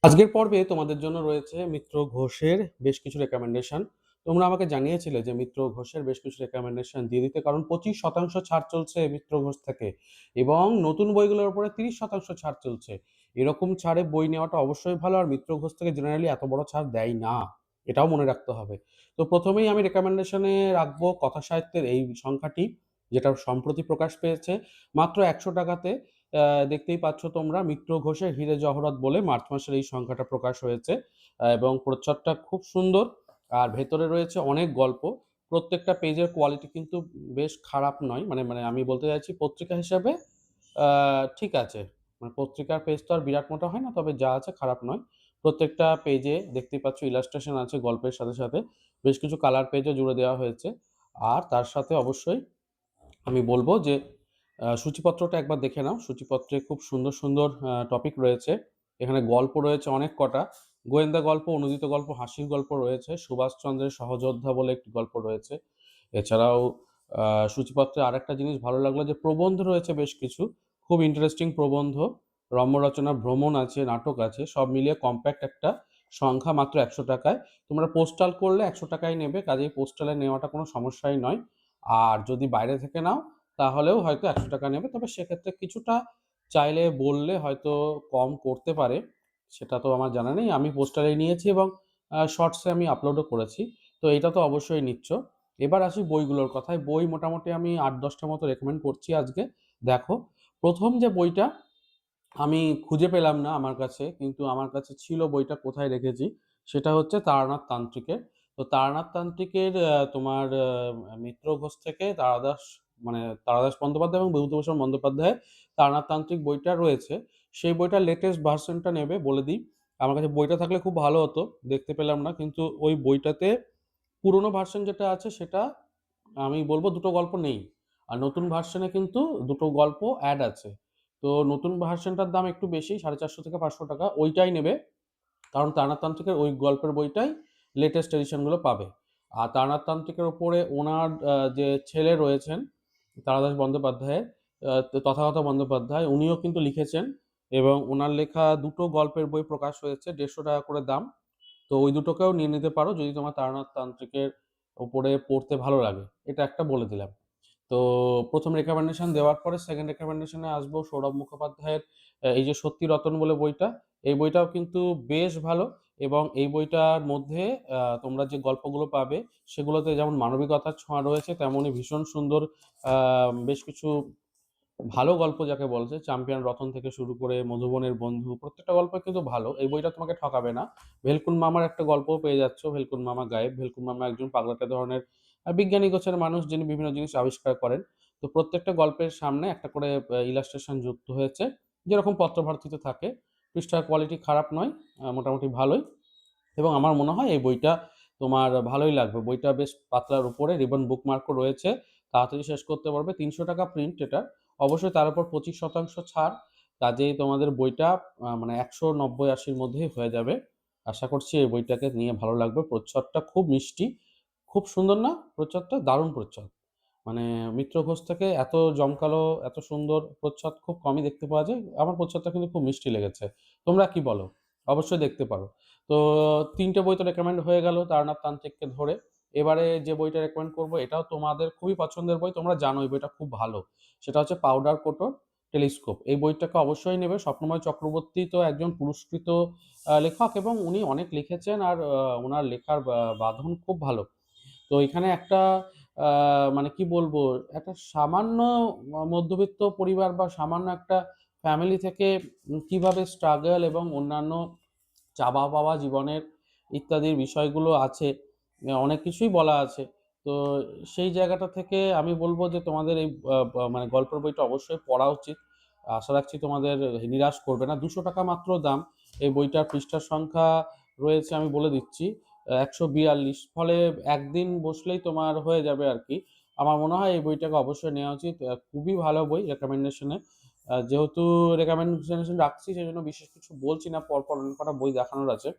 আজকের পর্বে তোমাদের জন্য রয়েছে মিত্র ঘোষের বেশ কিছু রেকমেন্ডেশন। তোমরা আমাকে জানিয়েছিলে যে মিত্র ঘোষের বেশ কিছু রেকমেন্ডেশন দিয়ে দিতে, কারণ 25% ছাড় চলছে মিত্র ঘোষ থেকে এবং নতুন বইগুলোর উপরে 30% ছাড় চলছে। এরকম ছাড়ে বই নেওয়াটা অবশ্যই ভালো, আর মিত্র ঘোষ থেকে জেনারেলি এত বড় ছাড় দেয় না, এটাও মনে রাখতে হবে। তো প্রথমেই আমি রেকমেন্ডেশনে রাখবো কথা সাহিত্যের এই সংখ্যাটি, যেটা সম্প্রতি প্রকাশ পেয়েছে মাত্র 100 টাকাতে। দেখতেই পাচ্ছ তোমরা, মিত্র ঘোষের হীরে জহরত বলে মার্চ মাসের এই সংখ্যাটা প্রকাশ হয়েছে। এবং প্রচ্ছদটা খুব সুন্দর, আর ভেতরে রয়েছে অনেক গল্প। প্রত্যেকটা পেজের কোয়ালিটি কিন্তু বেশ খারাপ নয়, মানে মানে আমি বলতে চাইছি পত্রিকা হিসাবে ঠিক আছে। মানে পত্রিকার পেজ তো আর বিরাট মোটা হয় না, তবে যা আছে খারাপ নয়। প্রত্যেকটা পেজে দেখতেই পাচ্ছ ইলাস্ট্রেশন আছে গল্পের সাথে সাথে, বেশ কিছু কালার পেজও জুড়ে দেওয়া হয়েছে। আর তার সাথে অবশ্যই আমি বলবো যে সূচিপত্রটা একবার দেখে নাও। সূচিপত্রে খুব সুন্দর সুন্দর টপিক রয়েছে। এখানে গল্প রয়েছে অনেক কটা, গোয়েন্দা গল্প, অনুদিত গল্প, হাসির গল্প রয়েছে, সুভাষচন্দ্রের সহযোদ্ধা বলে একটি গল্প রয়েছে। এছাড়াও সূচিপত্রে আরেকটা জিনিস ভালো লাগলো যে প্রবন্ধ রয়েছে বেশ কিছু, খুব ইন্টারেস্টিং প্রবন্ধ। রম্যরচনা, ভ্রমণ আছে, নাটক আছে, সব মিলিয়ে কম্প্যাক্ট একটা সংখ্যা মাত্র 100 টাকায়। তোমরা পোস্টাল করলে 100 টাকাই নেবে, কাজেই পোস্টালে নেওয়াটা কোনো সমস্যাই নয়। আর যদি বাইরে থেকে নাও তাহলেও হয়তো 100 টাকা নেবে, তবে সেক্ষেত্রে কিছুটা চাইলে বললে হয়তো কম করতে পারে, সেটা তো আমার জানা নেই। আমি পোস্টারে নিয়েছি এবং শর্টসে আমি আপলোডও করেছি। তো এটা তো অবশ্যই নিচ্ছ। এবার আসি বইগুলোর কথায়। বই মোটামুটি আমি 8-10টা মতো রেকমেন্ড করছি আজকে। দেখো, প্রথম যে বইটা আমি খুঁজে পেলাম না আমার কাছে, কিন্তু আমার কাছে ছিল, বইটা কোথায় রেখেছি, সেটা হচ্ছে তারানাথ তান্ত্রিকের। তো তারানাথ তান্ত্রিকের তোমার মিত্র ঘোষ থেকে তারাদাস, মানে তারাদাস বন্দ্যোপাধ্যায় এবং বিভূতিভূষণ বন্দ্যোপাধ্যায়ের তারানাথ তান্ত্রিক বইটা রয়েছে। সেই বইটার লেটেস্ট ভার্সনটা নেবে বলে দিই। আমার কাছে বইটা থাকলে খুব ভালো হতো, দেখতে পেলাম না, কিন্তু ওই বইটাতে পুরোনো ভার্সন যেটা আছে সেটা আমি বলবো দুটো গল্প নেই, আর নতুন ভার্সনে কিন্তু দুটো গল্প অ্যাড আছে। তো নতুন ভার্সনটার দাম একটু বেশি, 450 থেকে 500 টাকা, ওইটাই নেবে। কারণ তারানাথতান্ত্রিকের ওই গল্পের বইটাই লেটেস্ট এডিশনগুলো পাবে। আর তারানাথতান্ত্রিকের ওপরে ওনার যে ছেলে রয়েছেন তারাদাস বন্দ্যোপাধ্যায়ের, তথাগত বন্দ্যোপাধ্যায়, উনিও কিন্তু লিখেছেন এবং ওনার লেখা দুটো গল্পের বই প্রকাশ হয়েছে, 150 টাকা করে দাম। তো ওই দুটোকেও নিয়ে নিতে পারো যদি তোমার তারানাথ তান্ত্রিকের ওপরে পড়তে ভালো লাগে, এটা একটা বলে দিলাম। তো প্রথম রেকমেন্ডেশন দেওয়ার পরে সেকেন্ড রেকমেন্ডেশনে আসবো সৌরভ মুখোপাধ্যায়ের এই যে সত্যি রতন বলে বইটা। এই বইটাও কিন্তু বেশ ভালো, এবং এই বইটার মধ্যে তোমরা যে গল্পগুলো পাবে সেগুলোতে যেমন মানবিকতার ছোঁয়া রয়েছে, তেমনই ভীষণ সুন্দর বেশ কিছু ভালো গল্প যাকে বলছে, চ্যাম্পিয়ন রতন থেকে শুরু করে মধুবনের বন্ধু, প্রত্যেকটা গল্প কিন্তু ভালো। এই বইটা তোমাকে ঠকাবে না। ভেলকুন মামার একটা গল্পও পেয়ে যাচ্ছ, ভেলকুন মামা গায়েব। ভেলকুন মামা একজন পাগলাটে ধরনের বিজ্ঞানী গোছের মানুষ, যিনি বিভিন্ন জিনিস আবিষ্কার করেন। তো প্রত্যেকটা গল্পের সামনে একটা করে ইলাস্ট্রেশন যুক্ত হয়েছে, যেরকম পত্রভারতীতে থাকে। পৃষ্ঠার কোয়ালিটি খারাপ নয়, মোটামুটি ভালোই। এবং আমার মনে হয় এই বইটা তোমার ভালোই লাগবে। বইটা বেশ পাতলার উপরে, রিবন বুকমার্কও রয়েছে, তাড়াতাড়ি শেষ করতে পারবে। 300 টাকা প্রিন্ট এটা, অবশ্যই তার উপর 25% ছাড়। কাজেই তোমাদের বইটা মানে 190-80-র মধ্যেই হয়ে যাবে। আশা করছি এই বইটাকে নিয়ে ভালো লাগবে। প্রচ্ছদটা খুব মিষ্টি, খুব সুন্দর না প্রচ্ছদটা? দারুণ প্রচ্ছদ। মানে মিত্র ঘোষ থেকে এত জমকালো, এত সুন্দর প্রচ্ছদ খুব কমই দেখতে পাওয়া যায়। আমার প্রচ্ছদটা কিন্তু খুব মিষ্টি লেগেছে। তোমরা কি বলো? অবশ্যই দেখতে পারো। তো 3টে বই তো রেকমেন্ড হয়ে গেল তারনাথ তান্ত্রিককে ধরে। এবারে যে বইটা রেকমেন্ড করবো এটাও তোমাদের খুবই পছন্দের বই, তোমরা জানো এই বইটা খুব ভালো। সেটা হচ্ছে পাউডার কোটর টেলিস্কোপ। এই বইটাকে অবশ্যই নেবে। স্বপ্নময় চক্রবর্তী তো একজন পুরস্কৃত লেখক, এবং উনি অনেক লিখেছেন, আর ওনার লেখার বাঁধন খুব ভালো। তো এখানে একটা মানে কি বলবো, একটা সামান্য মধ্যবিত্ত পরিবার বা সামান্য একটা ফ্যামিলি থেকে কিভাবে স্ট্রাগল এবং অন্যান্য চাওয়া পাওয়া জীবনের ইত্যাদির বিষয়গুলো আছে, অনেক কিছুই বলা আছে। তো সেই জায়গাটা থেকে আমি বলবো যে তোমাদের এই মানে গল্পের বইটা অবশ্যই পড়া উচিত। আশা রাখছি তোমাদের নিরাশ করবে না। 200 টাকা মাত্র দাম। এই বইটার পৃষ্ঠার সংখ্যা রয়েছে আমি বলে দিচ্ছি 142, ফলে একদিন বসলেই তোমার হয়ে যাবে আর কি। আমার মনে হয় এই বইটাকে অবশ্যই নেওয়া উচিত। খুবই ভালো বই রেকমেন্ডেশনে। যেহেতু রেকমেন্ডেশন রাখছি সেই জন্য বিশেষ কিছু বলছি না, পরপর অনেক কটা বই দেখানোর আছে।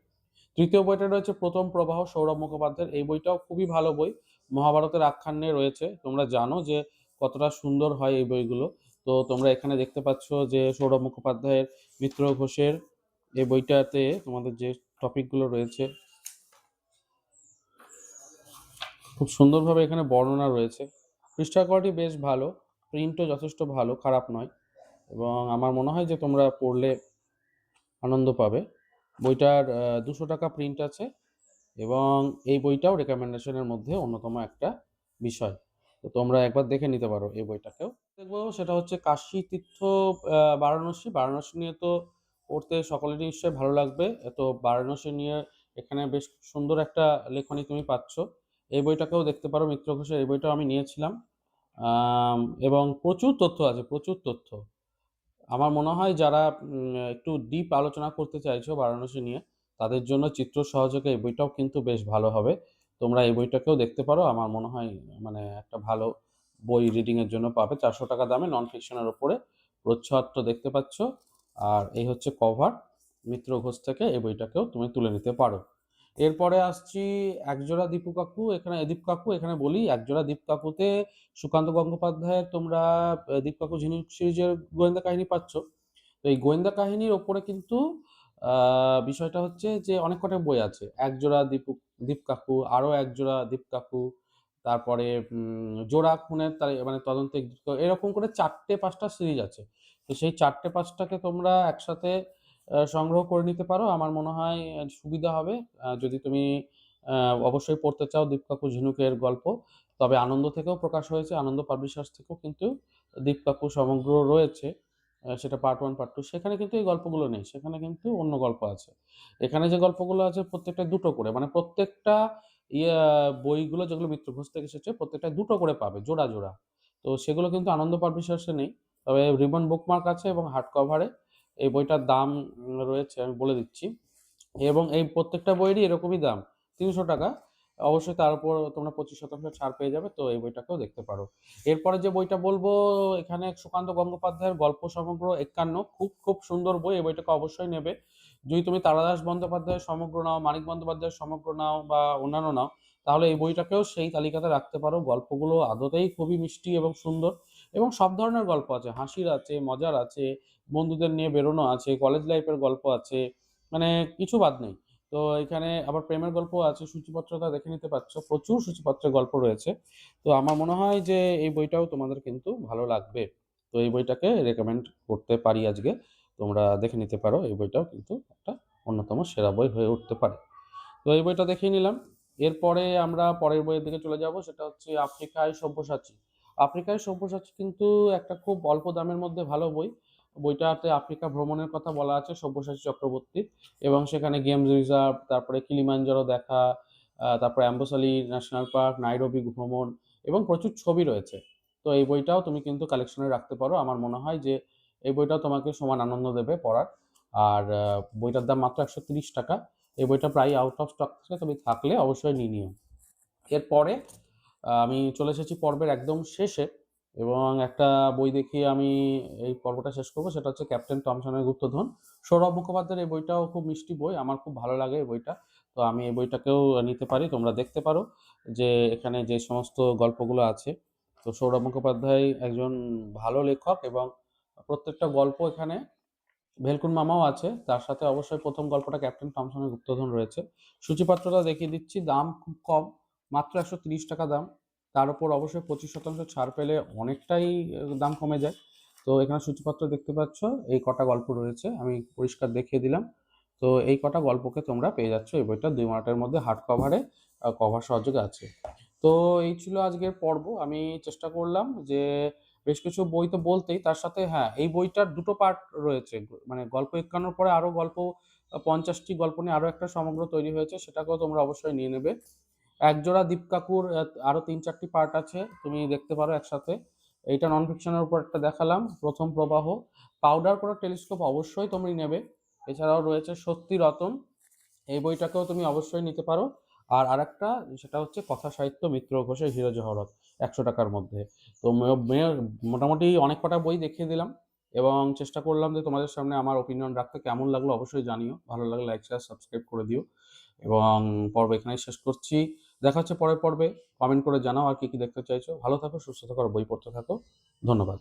তৃতীয় বইটা রয়েছে প্রথম প্রবাহ, সৌরভ মুখোপাধ্যায়ের। এই বইটাও খুবই ভালো বই, মহাভারতের আখ্যান নিয়ে রয়েছে। তোমরা জানো যে কতটা সুন্দর হয় এই বইগুলো। তো তোমরা এখানে দেখতে পাচ্ছ যে সৌরভ মুখোপাধ্যায়ের, মিত্র ঘোষের এই বইটাতে তোমাদের যে টপিকগুলো রয়েছে খুব সুন্দরভাবে এখানে বর্ণনা রয়েছে। পৃষ্ঠা কোয়ালিটি বেশ ভালো, প্রিন্টও যথেষ্ট ভালো, খারাপ নয়, এবং আমার মনে হয় যে তোমরা পড়লে আনন্দ পাবে। বইটার 200 টাকা প্রিন্ট আছে, এবং এই বইটাও রেকমেন্ডেশনের মধ্যে অন্যতম একটা বিষয়। তো তোমরা একবার দেখে নিতে পারো এই বইটাকেও। দেখবো সেটা হচ্ছে কাশী তীর্থ বারাণসী। বারাণসী নিয়ে তো পড়তে সকলেরই নিশ্চয়ই ভালো লাগবে। তো বারাণসী নিয়ে এখানে বেশ সুন্দর একটা লেখনী তুমি পাচ্ছ। এই বইটাকেও দেখতে পারো, মিত্র ঘোষের এই বইটাও আমি নিয়েছিলাম। এবং প্রচুর তথ্য আছে, প্রচুর তথ্য। আমার মনে হয় যারা একটু ডিপ আলোচনা করতে চাইছো বারাণসী নিয়ে, তাদের জন্য চিত্র সহযোগে এই বইটাও কিন্তু বেশ ভালো হবে। তোমরা এই বইটাকেও দেখতে পারো। আমার মনে হয় মানে একটা ভালো বই রিডিংয়ের জন্য পাবে। 400 টাকা দামে নন ফিকশনের ওপরে প্রচ্ছদ তো দেখতে পাচ্ছ। আর এই হচ্ছে কভার। মিত্র ঘোষ থেকে এই বইটাকেও তুমি তুলে নিতে পারো। এরপরে আসছি একজোড়া দীপু কাকু। দীপ কাকু এখানে বলি, একজোড়া দীপ কাকুতে সুকান্ত গঙ্গোপাধ্যায়ের তোমরা দীপ কাকু ঝিনুক সিরিজের গোয়েন্দা কাহিনী পাচ্ছ। তো এই গোয়েন্দা কাহিনীর ওপরে কিন্তু বিষয়টা হচ্ছে যে অনেক কটা বই আছে। একজোড়া দীপ কাকু, আরও একজোড়া দীপ কাকু, তারপরে জোড়া খুনের মানে তদন্তে এরকম করে 4টে-5টা সিরিজ আছে। তো সেই 4টে-5টাকে তোমরা একসাথে সংগ্রহ করে নিতে পারো। আমার মনে হয় সুবিধা হবে যদি তুমি অবশ্যই পড়তে চাও দীপ কাকু ঝিনুকের গল্প। তবে আনন্দ থেকেও প্রকাশ হয়েছে, আনন্দ পাবলিশার্স থেকেও কিন্তু দীপ কাকু সমগ্র রয়েছে। সেটা পার্ট 1, পার্ট 2। সেখানে কিন্তু এই গল্পগুলো নেই, সেখানে কিন্তু অন্য গল্প আছে। এখানে যে গল্পগুলো আছে প্রত্যেকটা দুটো করে, মানে প্রত্যেকটা ইয়া বইগুলো যেগুলো মিত্র ঘোষ থেকে এসেছে প্রত্যেকটা দুটো করে পাবে, জোড়া জোড়া। তো সেগুলো কিন্তু আনন্দ পাবলিশার্সে নেই। তবে রিবন বুকমার্ক আছে এবং হার্ড কভারে। এই বইটার দাম রয়েছে, আমি বলে দিচ্ছি। এবং এই প্রত্যেকটা বইয়েরই এরকমই দাম, 300 টাকা। অবশ্যই তার উপর তোমরা 25% ছাড় পেয়ে যাবে। তো এই বইটাকেও দেখতে পারো। এরপরে যে বইটা বলবো, এখানে সুকান্ত গঙ্গোপাধ্যায়ের গল্প সমগ্র 51, খুব খুব সুন্দর বই। এই বইটাকে অবশ্যই নেবে। যদি তুমি তারাদাস বন্দ্যোপাধ্যায়ের সমগ্র নাও, মানিক বন্দ্যোপাধ্যায়ের সমগ্র নাও, বা অন্যান্য নাও, তাহলে এই বইটাকেও সেই তালিকাতে রাখতে পারো। গল্পগুলো আদতেই খুবই মিষ্টি এবং সুন্দর, এবং সব ধরনের গল্প আছে, হাসির আছে, মজার আছে, বন্ধুদের নিয়ে বেরোনো আছে, কলেজ লাইফের গল্প আছে, মানে কিছু বাদ নেই। তো এখানে আবার প্রেমের গল্প আছে, সূচিপত্রটা দেখে নিতে পারছো, প্রচুর সূচিপত্রের গল্প রয়েছে। তো আমার মনে হয় যে এই বইটাও তোমাদের কিন্তু ভালো লাগবে। তো এই বইটাকে রেকমেন্ড করতে পারি আজকে। তোমরা দেখে নিতে পারো, এই বইটাও কিন্তু একটা অন্যতম সেরা বই হয়ে উঠতে পারে। তো এই বইটা দেখিয়ে নিলাম। এরপরে আমরা পরের বইয়ের দিকে চলে যাব, সেটা হচ্ছে আফ্রিকায় সব্যসাচী। আফ্রিকায় সব্যসাচী কিন্তু একটা খুব অল্প দামের মধ্যে ভালো বই। বইটাতে আফ্রিকা ভ্রমণের কথা বলা আছে সব্যসাচী চক্রবর্তীর, এবং সেখানে গেমস রিজার্ভ, তারপরে কিলিমাঞ্জারো দেখা, তারপরে অ্যাম্বোসালি ন্যাশনাল পার্ক, নাইরোবি ভ্রমণ, এবং প্রচুর ছবি রয়েছে। তো এই বইটাও তুমি কিন্তু কালেকশনে রাখতে পারো। আমার মনে হয় যে এই বইটাও তোমাকে সমান আনন্দ দেবে পড়ার। আর বইটার দাম মাত্র 130 টাকা। এই বইটা প্রায় আউট অফ স্টক থাকে, তবে থাকলে অবশ্যই নিয়ে নিও। এরপরে আমি চলে এসেছি পর্বের একদম শেষে, এবং একটা বই দেখিয়ে আমি এই পর্বটা শেষ করবো। সেটা হচ্ছে ক্যাপ্টেন টমসনের গুপ্তধন। সৌরভ মুখোপাধ্যায়ের এই বইটাও খুব মিষ্টি বই, আমার খুব ভালো লাগে এই বইটা। তো আমি এই বইটাকেও নিতে পারি। তোমরা দেখতে পারো যে এখানে যে সমস্ত গল্পগুলো আছে। তো সৌরভ মুখোপাধ্যায় একজন ভালো লেখক, এবং প্রত্যেকটা গল্প এখানে, ভেলকুন মামাও আছে তার সাথে। অবশ্যই প্রথম গল্পটা ক্যাপ্টেন থমসনের গুপ্তধন রয়েছে। সূচিপত্রটা দেখিয়ে দিচ্ছি, দাম খুব কম, মাত্র 130 টাকা দাম। তার উপর অবশ্যই 25% ছাড় পেলে অনেকটাই দাম কমে যায়। তো এখানে সূচিপত্র দেখতে পাচ্ছ, এই কটা গল্প রয়েছে, আমি পরিষ্কার দেখিয়ে দিলাম। তো এই কটা গল্পকে তোমরা পেয়ে যাচ্ছ এই বইটা 2 মার্টের মধ্যে, হার্ড কভারে, কভার সহযোগে আছে। তো এই ছিল আজকের পর্ব। আমি চেষ্টা করলাম যে বেশ কিছু বই তো বলতেই, তার সাথে হ্যাঁ, এই বইটার দুটো পার্ট রয়েছে। মানে গল্প 51 পরে আরো গল্প, 50টি গল্প নিয়ে আরো একটা সমগ্র তৈরি হয়েছে, সেটাকেও তোমরা অবশ্যই নিয়ে নেবে। একজোড়া দীপ কাকুর আরো 3-4টি পার্ট আছে, তুমি দেখতে পারো একসাথে। এইটা নন ফিকশনের উপর একটা দেখালাম, প্রথম প্রবাহ। পাউডার করা টেলিস্কোপ অবশ্যই তুমি নেবে। এছাড়াও রয়েছে সত্যি রতন, এই বইটাকেও তুমি অবশ্যই নিতে পারো। আর আরেকটা, সেটা হচ্ছে কথা সাহিত্য মিত্র ঘোষের হিরো জহরত, 100 টাকার মধ্যে। তো মোটামুটি অনেক কটা বই দেখিয়ে দিলাম, এবং চেষ্টা করলাম যে তোমাদের সামনে আমার ওপিনিয়ন রাখতে। কেমন লাগলো অবশ্যই জানিও, ভালো লাগলে লাইক শেয়ার সাবস্ক্রাইব করে দিও। এবং পর্ব এখানেই শেষ করছি। দেখা হচ্ছে পরের পর্বে। কমেন্ট করে জানাও আর কি কি দেখতে চাইছো। ভালো থাকো, সুস্থ থাকো, আর বই পড়তে থাকো। ধন্যবাদ।